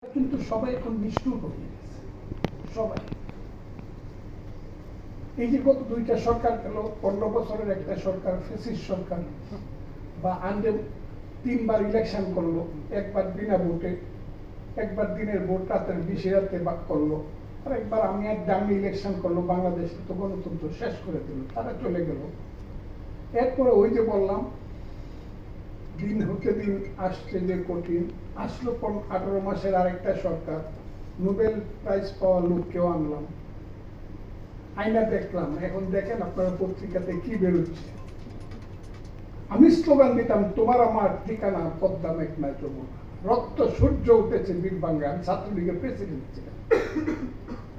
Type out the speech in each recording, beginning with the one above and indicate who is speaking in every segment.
Speaker 1: কিন্তু সবাই এখন নিষ্ঠুর হয়ে গেছে। সবাই এই যে গত দুইটা সরকার গেল, 15 বছরের একটা সরকার, ফ্যাসিস্ট সরকার, বা আন্ডে 3বার ইলেকশন করলো, একবার বিনা ভোটে, একবার দিনের ভোট রাতের 20 রাতে বাক করলো, আর একবার আমি আর ডামি ইলেকশন করলো। বাংলাদেশে তো গণতন্ত্র শেষ করে দিল, তারা চলে গেল। এরপরে ওই যে বললাম, দিন হতে দিন আসছে যে কঠিন, আসলো 18 মাসের আরেকটা সরকার, নোবেল প্রাইজ পাওয়া লোককেও আনলাম, আইনা দেখলাম। এখন দেখেন আপনারা পত্রিকাতে কি বেরোচ্ছে। আমি স্লোগান দিতাম, তোমার আমার ঠিকানা পদ্মা মেঘনা যমুনা, রক্ত সূর্য উঠেছে বীরবাঙ্গে। আমি ছাত্রলীগের প্রেসিডেন্ট ছিলাম।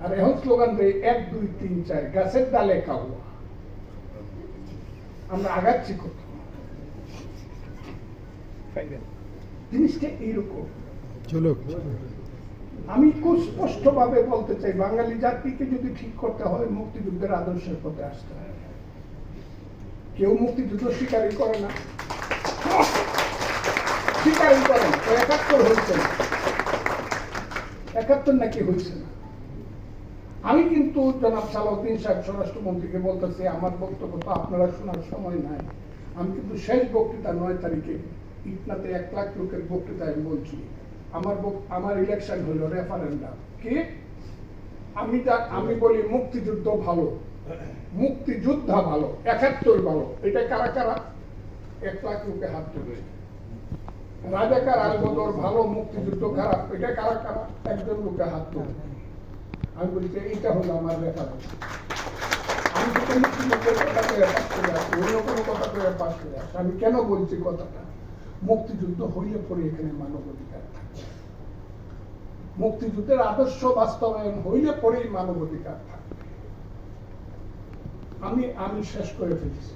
Speaker 1: আর এখন স্লোগান দেয় 1 2 3 4 গাছের ডালে খাওয়া। আমরা আগাচ্ছি কোথাও? জিনিসটা এইরকম। আমি খুব স্পষ্ট ভাবে বলতে চাই, বাঙালি জাতিকে যদি ঠিক করতে হয়, মুক্তিযুদ্ধের আদর্শের পথে আসতে হয়। কেউ মুক্তিযুদ্ধ স্বীকারই করে না, স্বীকারই করে না। 71 হয়েছে না, 71 নাকি হয়েছে না। আমি কিন্তু জনাব সালাউদ্দিন সাহেব স্বরাষ্ট্রমন্ত্রীকে বলতেছি, আমার বক্তব্য তো আপনারা শোনার সময় নাই। আমি কিন্তু শেষ বক্তৃতা 9 তারিখে ইটনাতে 1 লাখ লোকের বক্তৃতা আমি বলছি। আমার ইলেকশন হলো রেফারেন্ডাম কি, আমি বলি মুক্তিযুদ্ধ ভালো, মুক্তিযোদ্ধা ভালো, 71 ভালো। এটা কারা কারা? 1 লাখ লোকে হাত তুলেছে। রাজাকার আলবদর ভালো, মুক্তিযুদ্ধ খারাপ, এটা কারা কারা? একজন লোকে হাত তুলেছে। আমি বলি এইটা হলো আমার রেফারেন্স। আমি তো মুক্তিযুদ্ধের কথা করে পাশ করে আসছি, অন্য কোনো কথা করে পাশ করে আসছি। আমি কেন বলছি কথাটা? মুক্তিযুদ্ধ হইলে পরে এখানে মানবাধিকার থাকে, মুক্তিযুদ্ধের আদর্শ বাস্তবায়ন হইলে পরেই মানবাধিকার থাকে। আমি শেষ করে ফেলছি,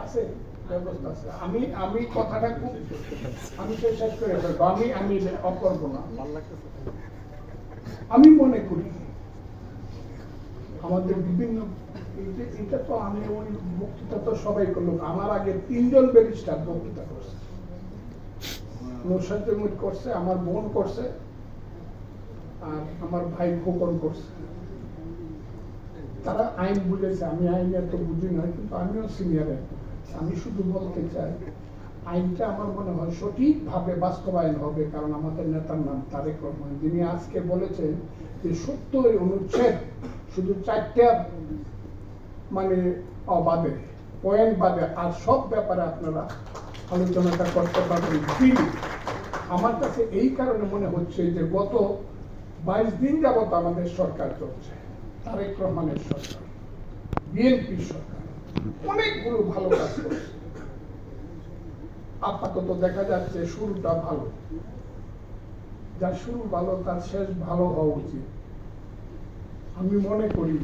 Speaker 1: আছে ব্যবস্থা আছে। আমি কথাটা খুব আমি শেষ করে ফেলবো। আমি অকরব না। আমি মনে করি আমাদের বিভিন্ন, এটা তো আমি ওই বক্তৃতা তো সবাই করলো। আমার আগে 3 জন ব্যারিস্টার বক্তৃতা করছে, নৌসাদ জমির করছে, আমার বোন করছে, আর আমার ভাই খোকন করছে। তারা আইন বুঝেছে, আমি আইন এত বুঝি না, কিন্তু আমিও সিনিয়র। আমি শুধু বলতে চাই, আইনটা আমার মনে হয় সঠিকভাবে বাস্তবায়ন হবে। কারণ আমাদের নেতার নাম তারেক রহমান, যিনি আজকে বলেছেন যে 70 অনুচ্ছেদ শুধু 4টা মানে অবাধে, পয়েন্ট বাদে, আর সব ব্যাপারে আপনারা আলোচনাটা করতে পারবেন। আমার কাছে এই কারণে মনে হচ্ছে যে গত 22 দিন যাবত আমাদের সরকার চলছে, তারেক রহমানের সরকার, বিএনপির সরকার, অনেকগুলো ভালো কাজ করছে। আপাতত দেখা যাচ্ছে শুরুটা ভালো, যার শুরু ভালো তার শেষ ভালো হওয়া উচিত। আমি মনে করি